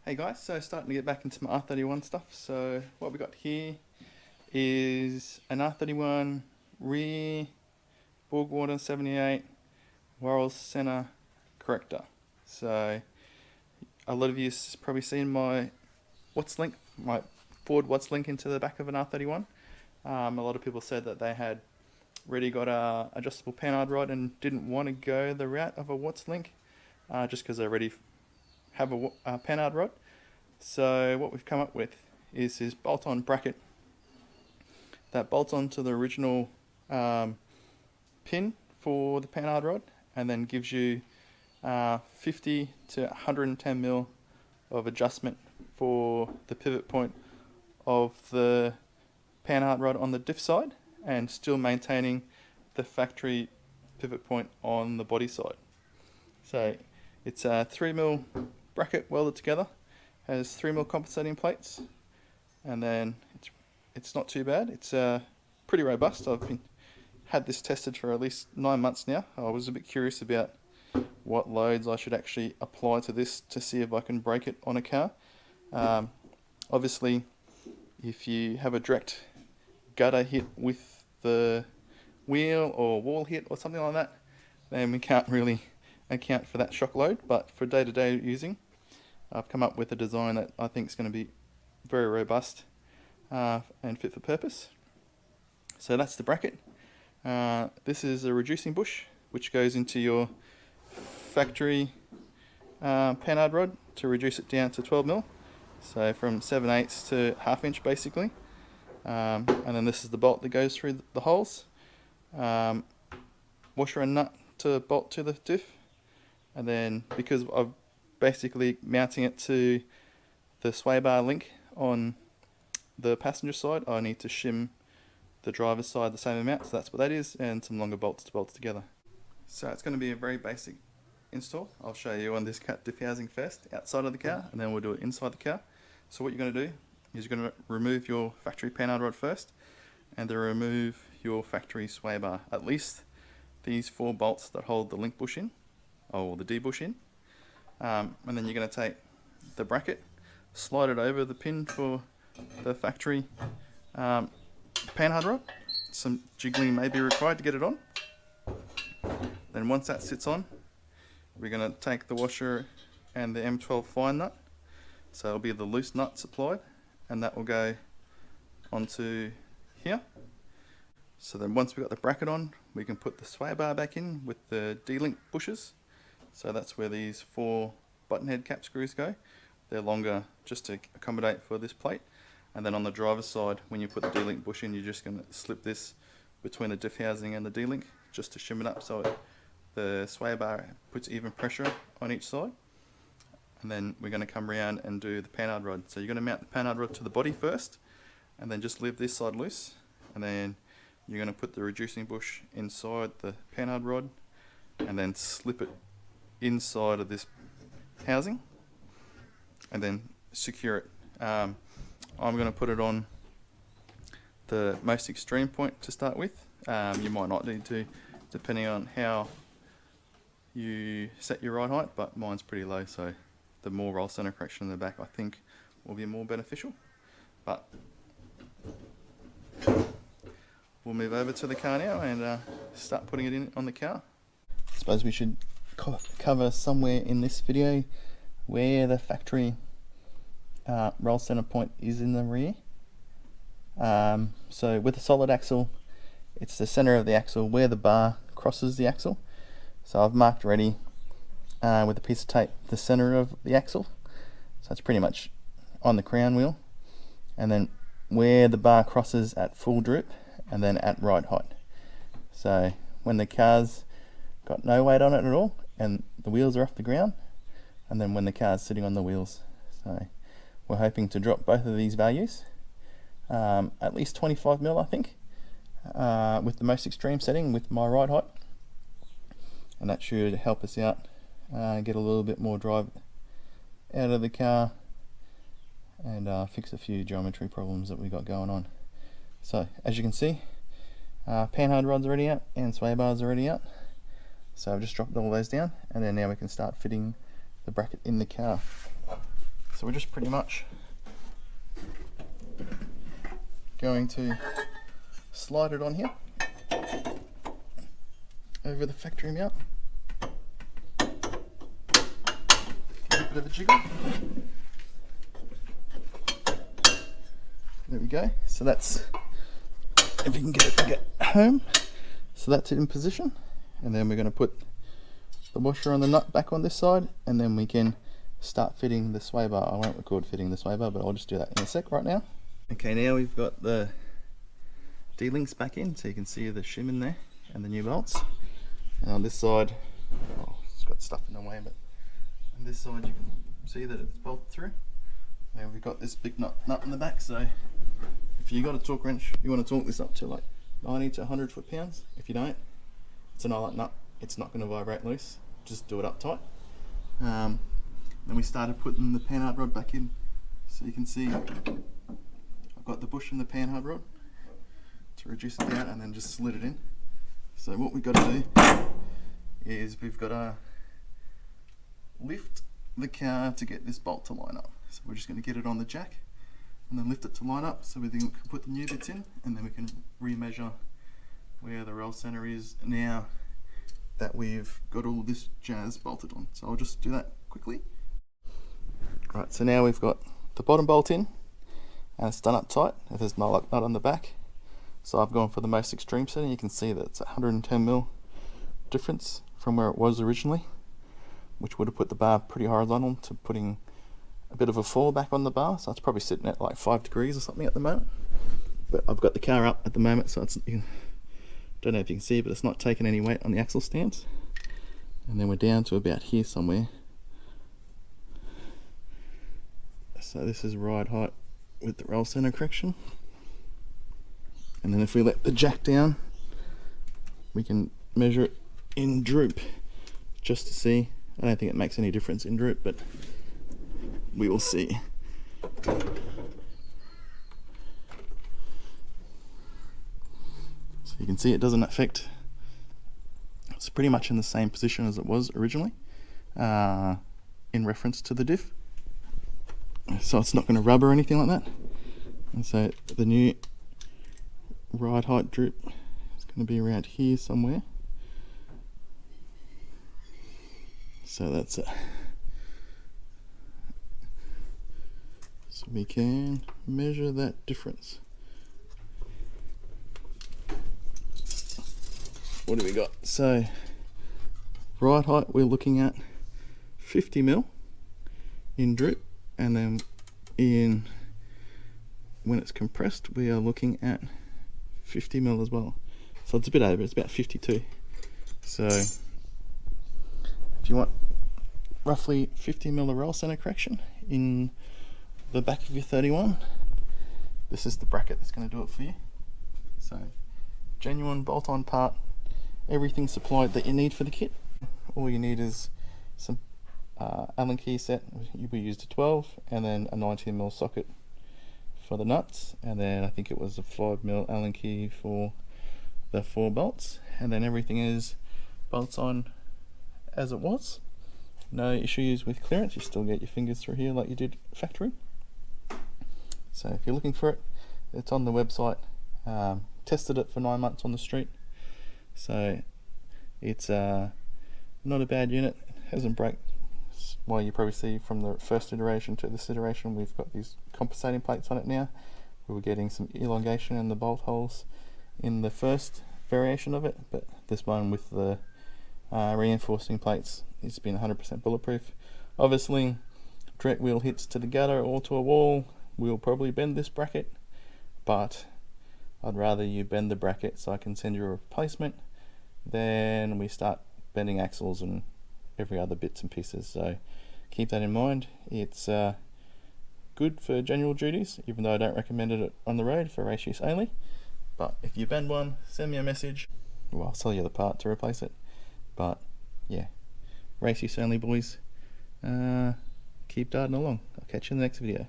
Hey guys, so starting to get back into my R31 stuff. So what we got here is an R31 rear Borgwater 78 Worrell Center corrector. So a lot of you probably seen my my Ford Watts link into the back of an R31. A lot of people said that they had already got a adjustable Panhard Rod and didn't want to go the route of a Watts link, just because they already have a Panhard Rod. So what we've come up with is this bolt-on bracket that bolts onto the original pin for the Panhard Rod, and then gives you 50 to 110 mil of adjustment for the pivot point of the Panhard Rod on the diff side, and still maintaining the factory pivot point on the body side. So it's a 3mm bracket welded together, has 3mm compensating plates, and then it's not too bad. It's pretty robust. I've had this tested for at least 9 months now. I was a bit curious about what loads I should actually apply to this to see if I can break it on a car. Obviously, if you have a direct gutter hit with the wheel or wall hit or something like that, then we can't really account for that shock load. But for day-to-day using, I've come up with a design that I think is going to be very robust and fit for purpose. So that's the bracket. This is a reducing bush which goes into your factory Panhard Rod to reduce it down to 12mm, so from 7/8 to 1/2 inch basically. And then this is the bolt that goes through the holes, washer and nut to bolt to the diff, and then because I'm basically mounting it to the sway bar link on the passenger side, I need to shim the driver's side the same amount, so that's what that is, and some longer bolts to bolt together. So it's going to be a very basic install. I'll show you on this cat diff housing first outside of the car, and then we'll do it inside the car. So what you're going to do is you're going to remove your factory Panhard Rod first, and then remove your factory sway bar, at least these 4 bolts that hold the link bush in, or the D bush in. And then you're going to take the bracket, slide it over the pin for the factory Panhard Rod. Some jiggling may be required to get it on. Then once that sits on, we're going to take the washer and the M12 fine nut, so it'll be the loose nut supplied, and that will go onto here. So then once we've got the bracket on, we can put the sway bar back in with the D-link bushes. So that's where these 4 button head cap screws go. They're longer just to accommodate for this plate. And then on the driver's side, when you put the D-link bush in, you're just going to slip this between the diff housing and the D-link just to shim it up, so the sway bar puts even pressure on each side. And then we're going to come around and do the Panhard Rod. So you're going to mount the Panhard Rod to the body first, and then just leave this side loose, and then you're going to put the reducing bush inside the Panhard Rod, and then slip it inside of this housing, and then secure it. I'm going to put it on the most extreme point to start with. You might not need to, depending on how you set your ride height, but mine's pretty low, so the more roll center correction in the back I think will be more beneficial. But we'll move over to the car now and start putting it in on the car. I suppose we should cover somewhere in this video where the factory roll center point is in the rear. So with the solid axle, it's the center of the axle where the bar crosses the axle. So I've marked already with a piece of tape the center of the axle, so it's pretty much on the crown wheel, and then where the bar crosses at full droop, and then at ride height. So when the car's got no weight on it at all and the wheels are off the ground, and then when the car's sitting on the wheels. So we're hoping to drop both of these values, at least 25mm I think, with the most extreme setting with my ride height, and that should help us out, get a little bit more drive out of the car, and fix a few geometry problems that we got going on. So as you can see, Panhard Rod's already out and sway bar's already out, so I've just dropped all those down, and then now we can start fitting the bracket in the car. So we're just pretty much going to slide it on here over the factory mount. Give it a bit of a jiggle. There we go. So that's, if you can get it home, so that's it in position. And then we're going to put the washer on the nut back on this side, and then we can start fitting the sway bar. I won't record fitting the sway bar, but I'll just do that in a sec right now. Okay, now we've got the D-links back in, so you can see the shim in there and the new bolts. And on this side, oh, it's got stuff in the way, but on this side you can see that it's bolted through. And we've got this big nut in the back, so if you got a torque wrench, you want to torque this up to like 90 to 100 foot-pounds. If you don't, it's an eyelet nut, it's not going to vibrate loose, just do it up tight. Then we started putting the Panhard rod back in, so you can see I've got the bush and the Panhard rod to reduce it down, and then just slid it in. So what we've got to do is we've got to lift the car to get this bolt to line up. So we're just going to get it on the jack and then lift it to line up, so we can put the new bits in, and then we can remeasure where the roll center is now that we've got all this jazz bolted on. So I'll just do that quickly. Right, so now we've got the bottom bolt in and it's done up tight. There's no nut on the back, so I've gone for the most extreme setting. You can see that it's 110mm difference from where it was originally, which would have put the bar pretty horizontal to putting a bit of a fall back on the bar. So it's probably sitting at like 5 degrees or something at the moment, but I've got the car up at the moment, so it's, don't know if you can see, but it's not taking any weight on the axle stands. And then we're down to about here somewhere. So this is ride height with the roll center correction. And then if we let the jack down, we can measure it in droop just to see. I don't think it makes any difference in droop, but we will see. So you can see it doesn't affect, it's pretty much in the same position as it was originally in reference to the diff. So it's not going to rub or anything like that. And so the new ride height droop is going to be around here somewhere. So that's it. So we can measure that difference. What do we got? So ride height, we're looking at 50mm in droop, and then in when it's compressed we are looking at 50mm as well. So it's a bit over, it's about 52. So if you want roughly 50mm roll center correction in the back of your 31, this is the bracket that's going to do it for you. So genuine bolt-on part, everything supplied that you need for the kit. All you need is some Allen key set. We used a 12 and then a 19mm socket for the nuts, and then I think it was a 5mm Allen key for the 4 bolts, and then everything is bolts on as it was. No issues with clearance, you still get your fingers through here like you did factory. So if you're looking for it, it's on the website. Tested it for 9 months on the street, so it's not a bad unit, hasn't broke. Well, you probably see from the first iteration to this iteration, we've got these compensating plates on it now. We were getting some elongation in the bolt holes in the first variation of it, but this one with the reinforcing plates, it's been 100% bulletproof. Obviously, direct wheel hits to the gutter or to a wall, we'll probably bend this bracket, but I'd rather you bend the bracket so I can send you a replacement than we start bending axles and every other bits and pieces. So keep that in mind. It's good for general duties, even though I don't recommend it on the road for race use only. But if you bend one, send me a message. Well, I'll sell you the part to replace it. But yeah, race use only, boys. Keep darting along. I'll catch you in the next video.